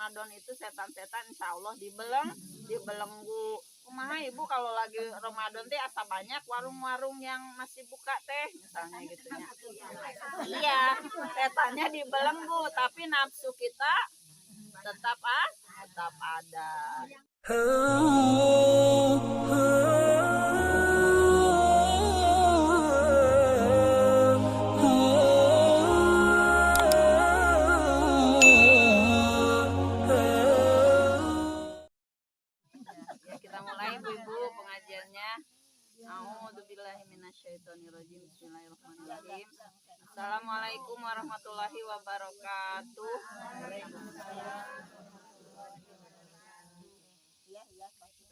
Ramadan itu setan-setan insya Allah dibelenggu. Kumaha ibu kalau lagi Ramadan teh asa banyak warung-warung yang masih buka teh misalnya gitu ya. Iya, setannya dibelenggu tapi nafsu kita tetap ada. Ya, kita mulai ibu-ibu pengajiannya. A'udzubillahiminasyaitonirrajim. Bismillahirrahmanirrahim. Assalamualaikum warahmatullahi wabarakatuh.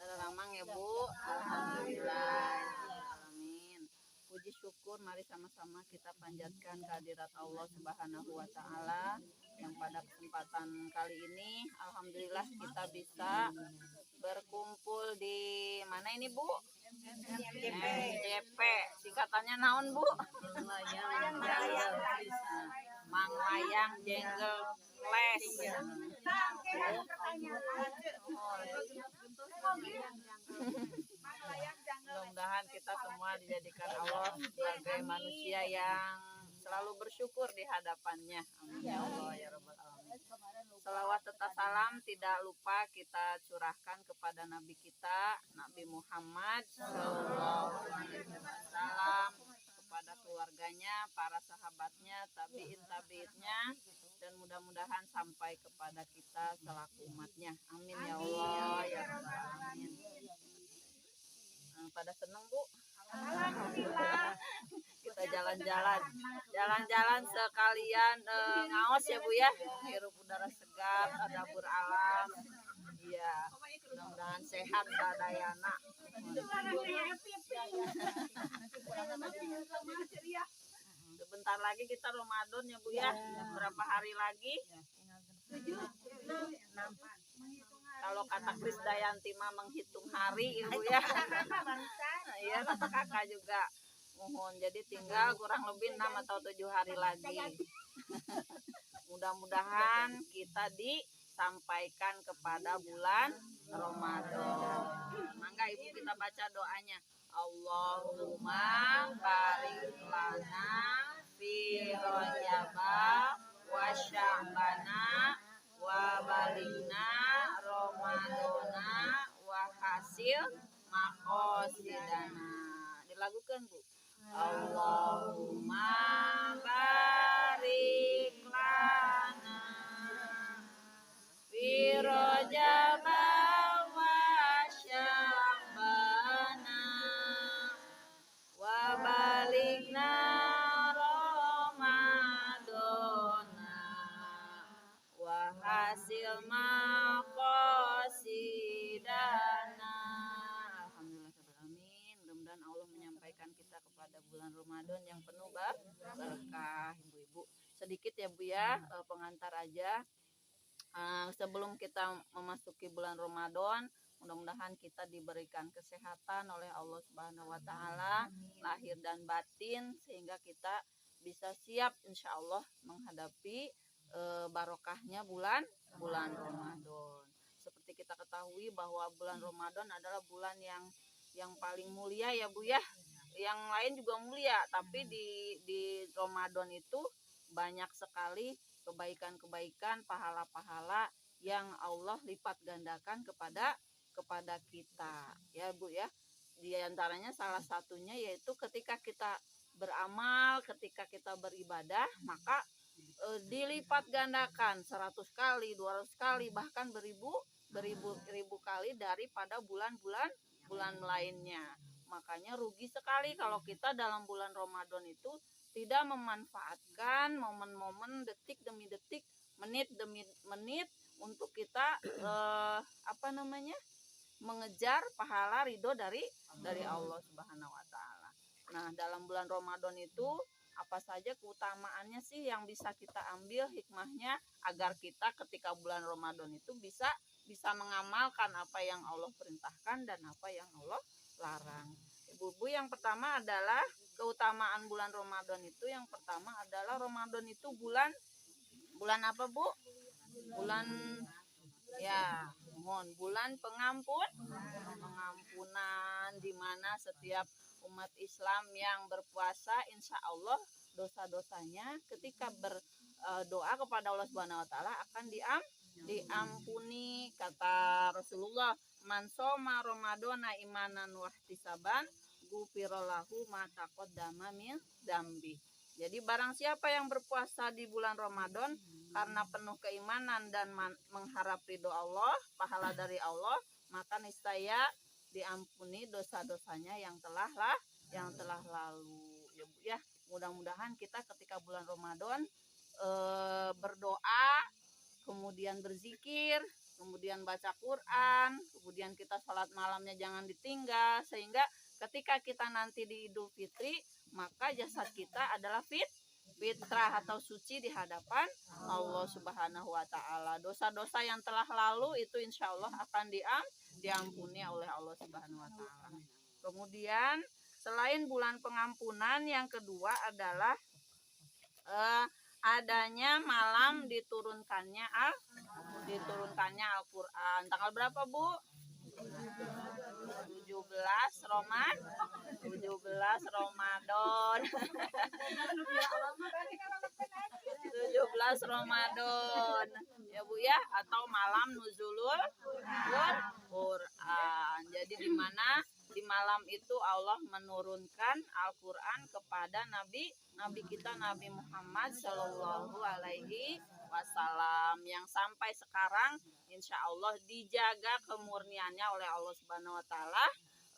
Ramang ya Bu. Alhamdulillah. Amin. Puji syukur mari sama-sama kita panjatkan kehadirat Allah Subhanahu wa taala yang pada kesempatan kali ini alhamdulillah kita bisa berkumpul di mana ini Bu? MJP. Singkatannya naon Bu? Mang Layang Jenggel Les. Mudah-mudahan kita semua dijadikan Allah sebagai manusia yang selalu bersyukur di hadapannya. Amin ya Allah ya Rabbal Alamin. Salawat serta salam tidak lupa kita curahkan kepada Nabi kita, Nabi Muhammad Sallallahu Alaihi Wasallam, kepada keluarganya, para sahabatnya, tabi'in-tabi'innya, dan mudah-mudahan sampai kepada kita selaku umatnya. Amin ya Allah ya Rabbal Alamin. Pada seneng Bu? Alhamdulillah. Kita jalan-jalan sekalian ngaos ya Bu ya, hirup udara segar, tadabbur alam. Iya, mudah-mudahan sehat sadayana. Sebentar lagi kita Ramadan ya Bu ya. Berapa hari lagi? Kalau kata Krisdayanti mah menghitung hari Ibu ya. Iya, kata kakak juga. Mohon, jadi tinggal kurang lebih 6 atau 7 hari lagi. Mudah-mudahan kita disampaikan kepada bulan Ramadan. Mangga Ibu kita baca doanya. Allahumma barik lana fi Rajaba wa Sya'bana wa baligna Ramadana wa hasil maqasidana. Dilagukan Bu. Allahumma barik lana fi Rajaba wa Sya'bana wa baligna Ramadana wa hasil maqasidana. Kita kepada bulan Ramadan yang penuh berkah ibu-ibu. Sedikit ya Bu ya, pengantar aja. Sebelum kita memasuki bulan Ramadan, mudah-mudahan kita diberikan kesehatan oleh Allah Subhanahu wa taala, lahir dan batin, sehingga kita bisa siap insya Allah menghadapi barokahnya bulan Ramadan. Seperti kita ketahui bahwa bulan Ramadan adalah bulan yang paling mulia ya Bu ya. Yang lain juga mulia, tapi di Ramadan itu banyak sekali kebaikan-kebaikan, pahala-pahala yang Allah lipat gandakan kepada kita ya Bu ya. Di antaranya salah satunya yaitu ketika kita beramal, ketika kita beribadah, maka dilipat gandakan 100 kali, 200 kali, bahkan beribu kali daripada bulan lainnya. Makanya rugi sekali kalau kita dalam bulan Ramadan itu tidak memanfaatkan momen-momen detik demi detik, menit demi menit untuk kita mengejar pahala ridho dari Allah Subhanahu wa taala. Nah, dalam bulan Ramadan itu apa saja keutamaannya sih yang bisa kita ambil hikmahnya agar kita ketika bulan Ramadan itu bisa mengamalkan apa yang Allah perintahkan dan apa yang Allah larang. Ibu-ibu, yang pertama adalah keutamaan bulan Ramadan itu, yang pertama adalah Ramadan itu bulan apa Bu? Ya, mohon bulan pengampunan di mana setiap umat Islam yang berpuasa insya Allah dosa-dosanya ketika berdoa kepada Allah Subhanahu wa taala akan diampuni. Kata Rasulullah, man soma ramadhana imanan wahtisaban gufirallahu ma taqaddama min dzambi. Jadi barang siapa yang berpuasa di bulan Ramadan karena penuh keimanan dan mengharap ridho Allah, pahala dari Allah, maka niscaya diampuni dosa-dosanya yang telah lalu. Ya Bu ya, mudah-mudahan kita ketika bulan Ramadan berdoa, kemudian berzikir, kemudian baca Quran, kemudian kita sholat malamnya jangan ditinggal, sehingga ketika kita nanti di Idul Fitri maka jasad kita adalah fitrah atau suci di hadapan Allah Subhanahu wa taala. Dosa-dosa yang telah lalu itu insya Allah akan diampuni oleh Allah Subhanahu wa taala. Kemudian selain bulan pengampunan, yang kedua adalah adanya malam diturunkannya Al-Qur'an. Tanggal berapa, Bu? 17 Ramadan. 17 Ramadan. Ya Bu ya, atau malam nuzulul Quran. Jadi di mana di malam itu Allah menurunkan Al-Qur'an kepada Nabi kita Nabi Muhammad Shallallahu alaihi wasallam yang sampai sekarang insya Allah dijaga kemurniannya oleh Allah Subhanahu wa taala.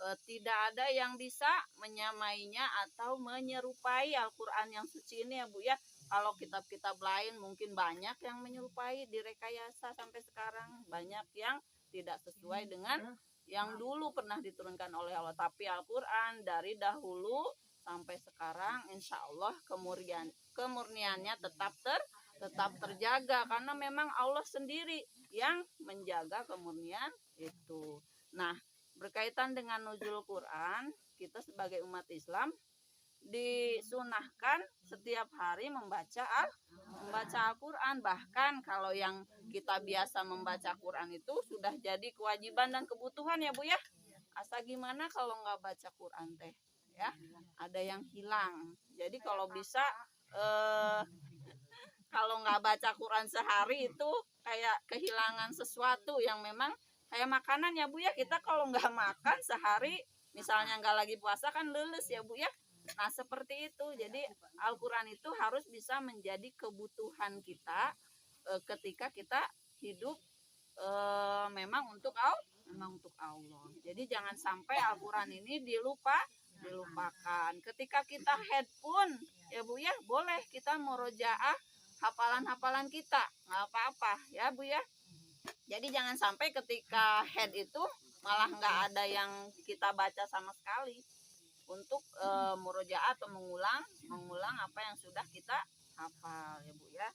Tidak ada yang bisa menyamainya atau menyerupai Al-Qur'an yang suci ini ya Bu ya. Kalau kitab-kitab lain mungkin banyak yang menyerupai, direkayasa sampai sekarang, banyak yang tidak sesuai dengan yang dulu pernah diturunkan oleh Allah. Tapi Al-Qur'an dari dahulu sampai sekarang insya Allah kemurniannya tetap terjaga, karena memang Allah sendiri yang menjaga kemurnian itu. Nah, berkaitan dengan nuzul Quran, kita sebagai umat Islam disunahkan setiap hari membaca Al-Quran. Bahkan kalau yang kita biasa membaca Quran itu sudah jadi kewajiban dan kebutuhan ya Bu ya. Asa gimana kalau nggak baca Quran teh ya, ada yang hilang. Jadi kalau bisa kalau nggak baca Quran sehari itu kayak kehilangan sesuatu yang memang kayak makanan ya Bu ya. Kita kalau nggak makan sehari, misalnya nggak lagi puasa kan leles ya Bu ya. Nah seperti itu. Jadi Al-Quran itu harus bisa menjadi kebutuhan kita ketika kita hidup memang untuk Allah. Jadi jangan sampai Al-Quran ini dilupakan. Ketika kita head pun ya Bu ya, boleh kita murojaah hafalan-hafalan kita, nggak apa-apa ya Bu ya. Jadi jangan sampai ketika head itu malah nggak ada yang kita baca sama sekali untuk murojaah atau mengulang apa yang sudah kita hafal ya Bu ya.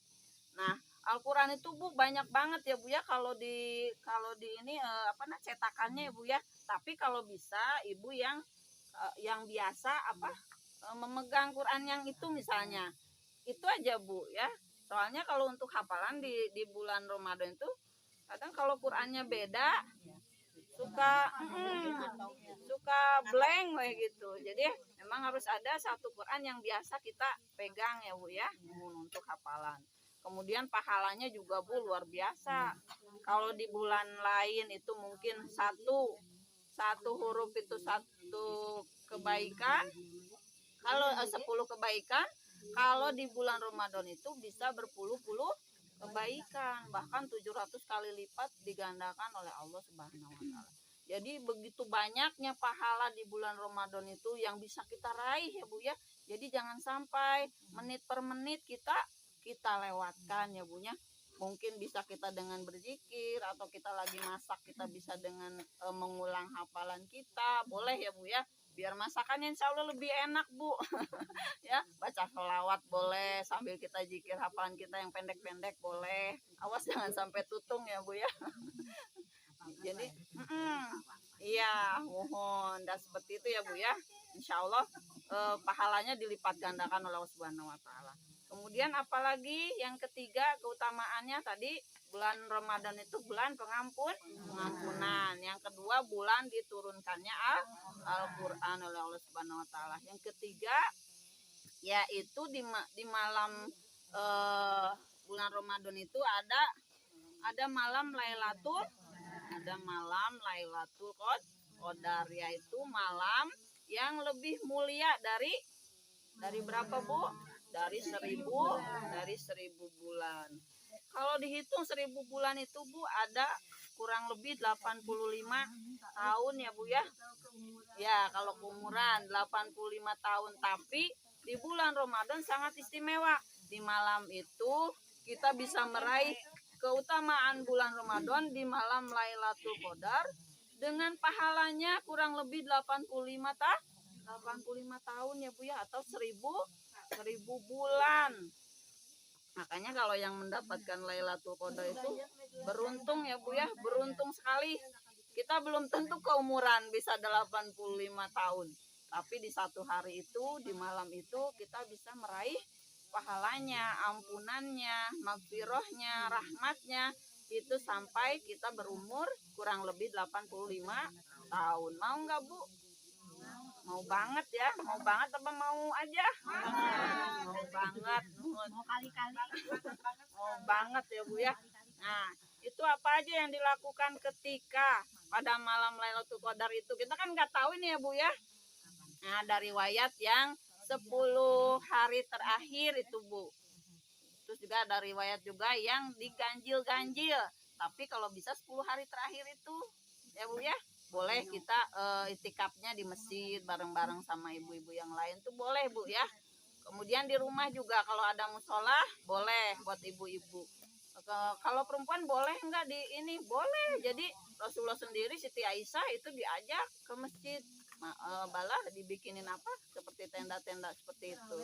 Nah Al-Quran itu Bu banyak banget ya Bu ya, kalau di ini cetakannya ya Bu ya. Tapi kalau bisa Ibu yang biasa memegang Quran yang itu misalnya, itu aja Bu ya. Soalnya kalau untuk hafalan di bulan Ramadan itu kadang kalau Qurannya beda suka blank kayak gitu. Jadi memang harus ada satu Quran yang biasa kita pegang ya Bu ya untuk hafalan. Kemudian pahalanya juga Bu luar biasa. Kalau di bulan lain itu mungkin satu huruf itu satu kebaikan. Kalau 10 kebaikan, kalau di bulan Ramadan itu bisa berpuluh-puluh kebaikan, bahkan 700 kali lipat digandakan oleh Allah Subhanahu wa taala. Jadi begitu banyaknya pahala di bulan Ramadan itu yang bisa kita raih ya Bu ya. Jadi jangan sampai menit per menit kita lewatkan ya Bu ya. Mungkin bisa kita dengan berzikir, atau kita lagi masak kita bisa dengan mengulang hafalan kita, boleh ya Bu ya. Biar masakannya insya Allah lebih enak Bu. Ya, baca sholawat boleh sambil kita zikir hafalan kita yang pendek-pendek boleh. Awas jangan sampai tutung ya Bu ya. Jadi iya mohon, dan seperti itu ya Bu ya. Insya Allah pahalanya dilipat gandakan oleh Allah Subhanahu wa taala. Kemudian apalagi yang ketiga keutamaannya tadi, bulan Ramadan itu bulan pengampunan. Yang kedua bulan diturunkannya Al-Qur'an oleh Allah Subhanahu wa taala. Yang ketiga yaitu di malam eh, bulan Ramadan itu ada malam Lailatul Qadar, yaitu malam yang lebih mulia dari berapa, Bu? Dari 1000 bulan. Kalau dihitung 1000 bulan itu, Bu, ada kurang lebih 85 tahun ya, Bu ya. Ya, kalau keumuran 85 tahun, tapi di bulan Ramadan sangat istimewa. Di malam itu kita bisa meraih keutamaan bulan Ramadan di malam Lailatul Qadar dengan pahalanya kurang lebih 85 tahun ya, Bu ya, atau 1000 bulan. Makanya kalau yang mendapatkan Lailatul Qadar itu beruntung ya, Bu ya, beruntung sekali. Kita belum tentu keumuran bisa 85 tahun. Tapi di satu hari itu, di malam itu kita bisa meraih pahalanya, ampunannya, magfirahnya, rahmatnya, itu sampai kita berumur kurang lebih 85 tahun. Mau nggak, Bu? Mau banget ya? Mau banget apa mau aja? Mau banget. Mau kali-kali. Mau banget ya, Bu ya. Nah, itu apa aja yang dilakukan ketika pada malam Lailatul Qadar itu? Kita kan nggak tahu ini ya, Bu ya. Nah, dari riwayat yang 10 hari terakhir itu, Bu. Terus juga ada riwayat juga yang diganjil-ganjil. Tapi kalau bisa 10 hari terakhir itu, ya, Bu ya. Boleh kita itikafnya di masjid bareng-bareng sama ibu-ibu yang lain tuh boleh, Bu ya. Kemudian di rumah juga kalau ada musola boleh buat ibu-ibu. Kalau perempuan boleh enggak di ini? Boleh. Jadi Rasulullah sendiri Siti Aisyah itu diajak ke masjid. Balah dibikinin apa? Seperti tenda-tenda seperti itu.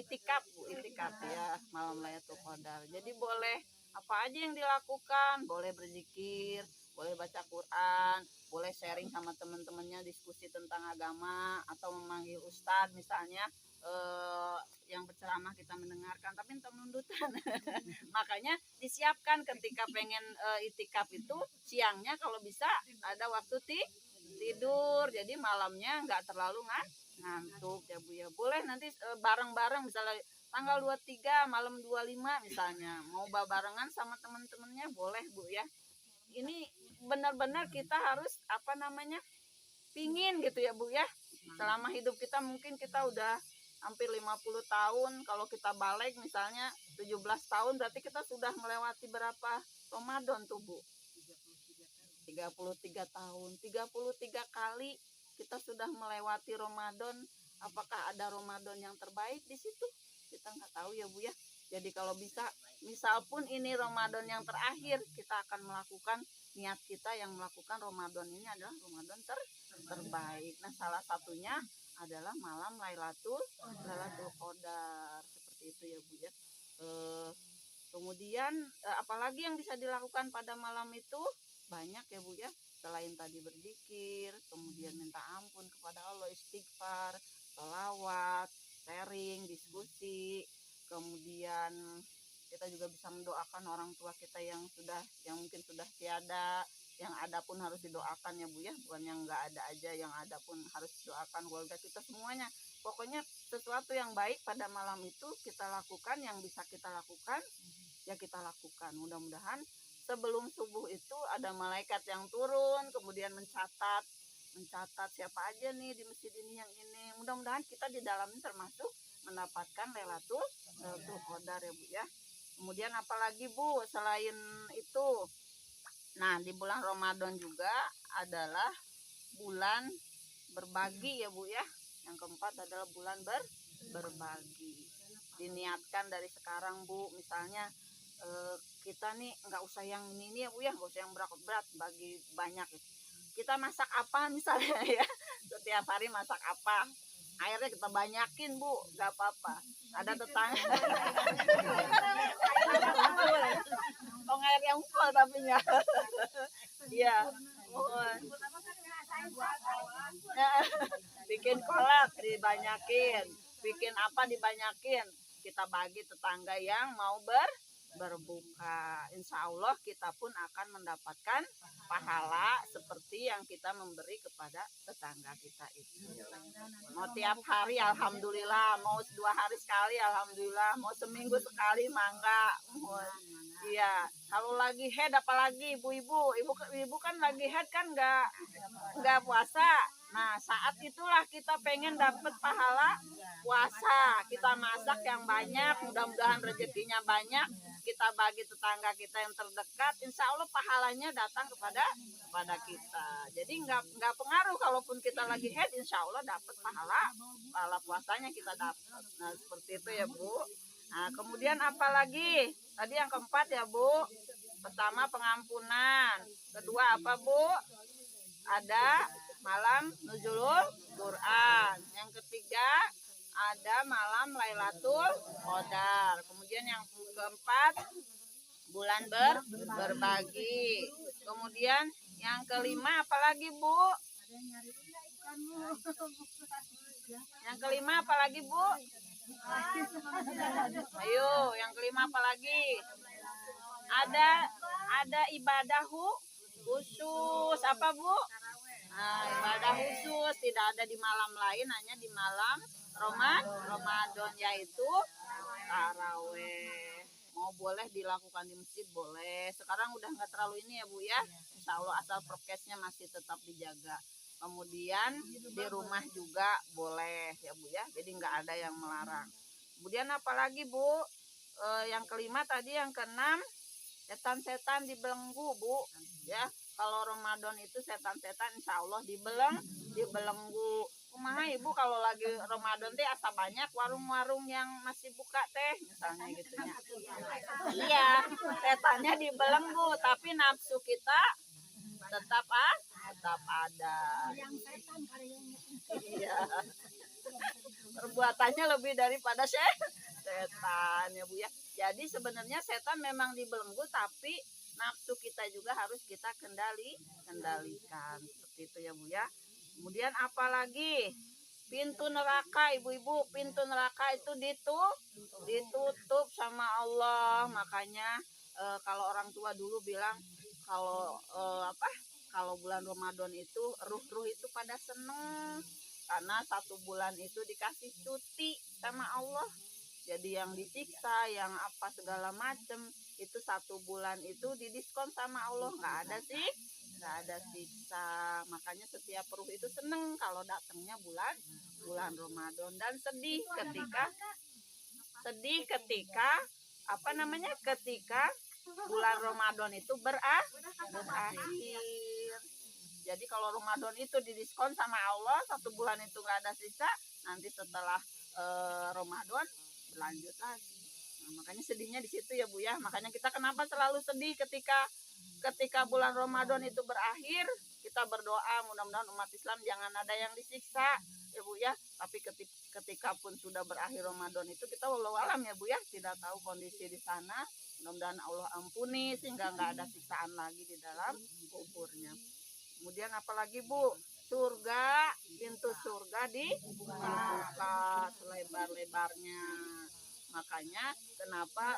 Itikaf, Bu, itikaf ya malam Lailatul Qadar. Jadi boleh apa aja yang dilakukan, boleh berzikir, boleh baca Quran, boleh sharing sama teman-temannya diskusi tentang agama atau memanggil ustadz misalnya yang berceramah kita mendengarkan, tapi entah menundutan. Makanya disiapkan ketika pengen itikaf itu siangnya kalau bisa ada waktu tidur, jadi malamnya nggak terlalu ngantuk ya, Bu ya. Boleh nanti bareng-bareng misalnya tanggal 23 malam 25 misalnya mau barengan sama teman-temannya boleh, Bu ya. Ini benar-benar kita harus apa namanya pingin gitu ya, Bu ya. Selama hidup kita mungkin kita udah hampir 50 tahun, kalau kita balik misalnya 17 tahun berarti kita sudah melewati berapa Ramadan tuh, Bu? 33 tahun, 33 kali kita sudah melewati Ramadan. Apakah ada Ramadan yang terbaik di situ? Kita nggak tahu ya, Bu ya. Jadi kalau bisa, misal pun ini Ramadan yang terakhir, kita akan melakukan niat kita yang melakukan Ramadan ini adalah Ramadan terbaik. Nah, salah satunya adalah malam Lailatul Qadar, seperti itu ya, Bu ya. Kemudian apalagi yang bisa dilakukan pada malam itu? Banyak ya, Bu ya. Selain tadi berzikir, kemudian minta ampun kepada Allah, istighfar, sholawat, sharing, diskusi, kemudian kita juga bisa mendoakan orang tua kita yang mungkin sudah tiada, yang ada pun harus didoakan ya, Bu ya, bukan yang nggak ada aja, yang ada pun harus doakan keluarga kita semuanya. Pokoknya sesuatu yang baik pada malam itu kita lakukan, yang bisa kita lakukan ya kita lakukan. Mudah-mudahan sebelum subuh itu ada malaikat yang turun kemudian mencatat siapa aja nih di masjid ini yang ini. Mudah-mudahan kita di dalamnya termasuk mendapatkan Lailatul Qadar ya, Bu ya. Kemudian apalagi, Bu, selain itu, nah di bulan Ramadan juga adalah bulan berbagi ya, Bu ya. Yang keempat adalah bulan berbagi. Diniatkan dari sekarang, Bu, misalnya kita nih nggak usah yang ini ya, Bu ya, nggak usah yang berat-berat, bagi banyak. Kita masak apa misalnya ya, setiap hari masak apa, airnya kita banyakin, Bu, nggak apa-apa. Ada tetangga tong air yang full tapi ya. Iya, mohon. Bikin kolak dibanyakin, bikin apa dibanyakin. kita bagi tetangga yang mau berbuka. Insya Allah kita pun akan mendapatkan pahala seperti yang kita memberi kepada tetangga kita itu. Mau tiap hari alhamdulillah, mau 2 hari sekali alhamdulillah, mau seminggu sekali mangga. Iya, kalau lagi head apalagi ibu kan lagi head kan nggak puasa. Nah, saat itulah kita pengen dapat pahala puasa. Kita masak yang banyak, mudah-mudahan rezekinya banyak. Kita bagi tetangga kita yang terdekat, insya Allah pahalanya datang kepada kita. Jadi nggak pengaruh kalaupun kita lagi head, insya Allah dapat pahala puasanya kita dapat. Nah, seperti itu ya Bu. Nah, kemudian apa lagi? Tadi yang keempat ya Bu. Pertama pengampunan. Kedua apa Bu? Ada malam Nuzulul Quran. Yang ketiga ada malam Lailatul Qadar. Kemudian yang keempat bulan berbagi. Kemudian yang kelima apalagi Bu? Yang kelima apalagi Bu? Ayo, yang kelima apalagi? Ada ibadah khusus apa Bu? Nah, ibadah khusus tidak ada di malam lain, hanya di malam Ramadan, yaitu taraweh. Mau boleh dilakukan di masjid boleh. Sekarang udah nggak terlalu ini ya Bu ya. Insya Allah asal prokesnya masih tetap dijaga. Kemudian di rumah juga boleh ya Bu ya. Jadi nggak ada yang melarang. Kemudian apalagi Bu? Yang kelima tadi, yang keenam setan-setan dibelenggu Bu ya. Kalau Ramadan itu setan-setan insya Allah dibelenggu. Kumaha Ibu kalau lagi Ramadan teh asa banyak warung-warung yang masih buka teh misalnya gitunya. Iya, setannya dibelenggu tapi nafsu kita tetap ada. Iya. Perbuatannya lebih daripada setan ya Bu ya. Jadi sebenarnya setan memang dibelenggu tapi nafsu kita juga harus kita kendalikan seperti itu ya Bu ya. Kemudian apalagi pintu neraka ibu-ibu, pintu neraka itu ditutup sama Allah. Makanya kalau orang tua dulu bilang kalau bulan Ramadan itu ruh-ruh itu pada seneng karena 1 bulan itu dikasih cuti sama Allah. Jadi yang disiksa, yang apa segala macem itu 1 bulan itu didiskon sama Allah, nggak ada siksa. Makanya setiap ruh itu seneng kalau datangnya bulan Ramadan, dan sedih ketika ketika bulan Ramadan itu berakhir. Jadi kalau Ramadan itu didiskon sama Allah 1 bulan itu nggak ada siksa, nanti setelah Ramadan berlanjut lagi. Nah, makanya sedihnya di situ ya Bu ya. Makanya kita kenapa selalu sedih ketika bulan Ramadan itu berakhir. Kita berdoa mudah-mudahan umat Islam jangan ada yang disiksa ya Bu ya. Tapi ketika pun sudah berakhir Ramadan itu kita wallahu alam ya Bu ya, tidak tahu kondisi di sana. Mudah-mudahan Allah ampuni sehingga nggak ada siksaan lagi di dalam kuburnya. Kemudian apalagi Bu? Surga, pintu surga dibuka selebar-lebarnya. Makanya kenapa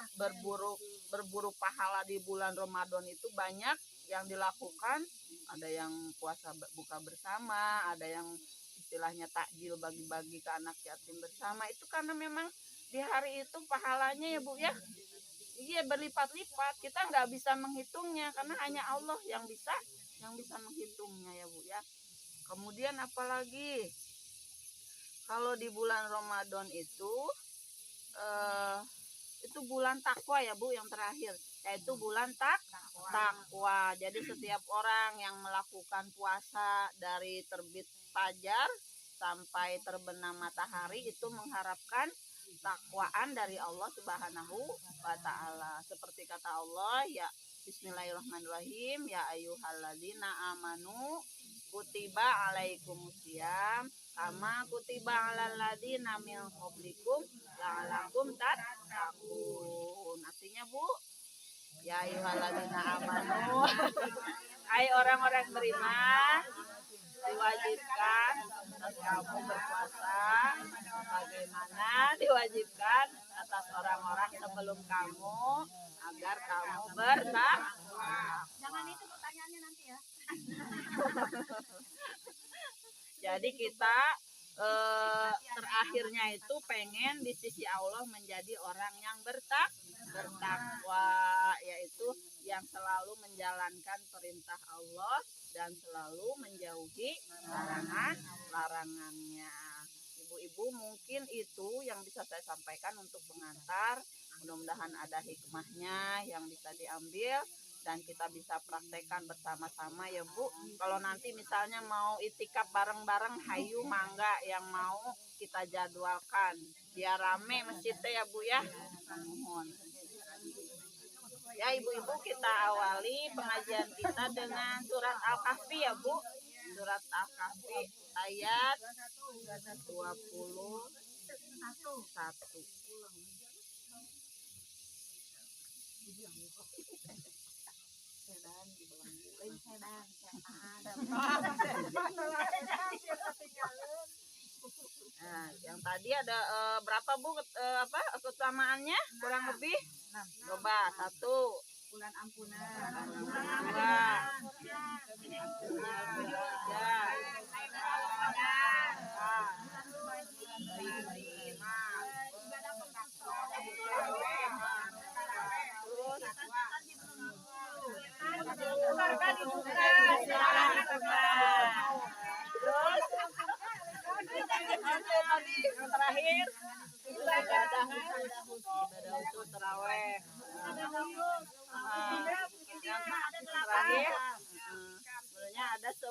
berburu pahala di bulan Ramadan itu banyak yang dilakukan. Ada yang puasa buka bersama, ada yang istilahnya takjil bagi-bagi ke anak yatim bersama. Itu karena memang di hari itu pahalanya ya Bu ya. Iya, berlipat-lipat. Kita nggak bisa menghitungnya karena hanya Allah yang bisa menghitungnya ya Bu ya. Kemudian apalagi kalau di bulan Ramadan itu bulan takwa ya Bu, yang terakhir yaitu bulan takwa. Jadi setiap orang yang melakukan puasa dari terbit fajar sampai terbenam matahari itu mengharapkan takwaan dari Allah Subhanahu wa taala. Seperti kata Allah, ya Bismillahirrahmanirrahim, ya ayyuhalladzina amanu kutiba alaikumusiyam kama kutiba alal ladzina min qablikum la'alakum tattaqun. Artinya Bu, ya ayyuhalladzina amanu hai orang-orang beriman, diwajibkan atas kamu berpuasa sebagaimana diwajibkan atas orang-orang sebelum kamu agar kamu bertakwa. Jangan itu pertanyaannya nanti ya. Jadi kita terakhirnya itu pengen di sisi Allah menjadi orang yang bertakwa, yaitu yang selalu menjalankan perintah Allah dan selalu menjauhi larangannya. Ibu-ibu, mungkin itu yang bisa saya sampaikan untuk pengantar. Mudah-mudahan ada hikmahnya yang bisa diambil dan kita bisa praktekkan bersama-sama ya Bu. Kalau nanti misalnya mau itikaf bareng-bareng, hayu mangga yang mau kita jadwalkan biar rame masjidnya ya Bu ya. Mohon. Ya ibu-ibu, kita awali pengajian kita dengan surat Al-Kahfi ya Bu. Surat Al-Kahfi ayat 21. Nah, yang tadi ada berapa Bu keutamaannya? Kurang lebih? Coba 1. Bulan ampunan. 2. Yang terakhir ibadah khusus terawih. Yang terakhir sebenarnya ada 10.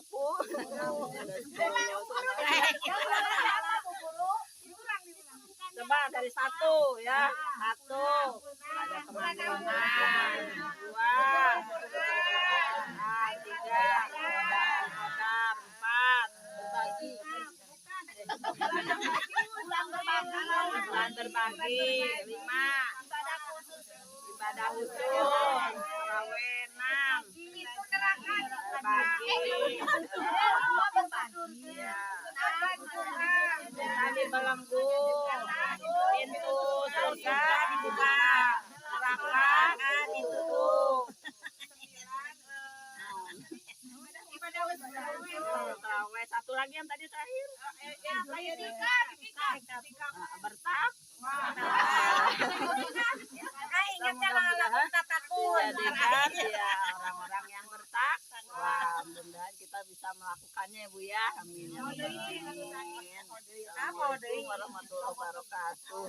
Coba dari 1 ya. 1 ada kemampuan. 2 3 kodam. 4 berbagi. Bulan berbagi. 5 ibadah khusus. Tarawih 6 berbagi. Ya. Tadi belenggu. Pintu surga dibuka. Neraka ditutup. Tarawih 1 lagi yang tadi terakhir. Bertakwa. Jadikan ya orang-orang yang bertakwa. Mudah-mudahan kita bisa melakukannya ya Bu ya. Amin. Assalamualaikum warahmatullahi wabarakatuh.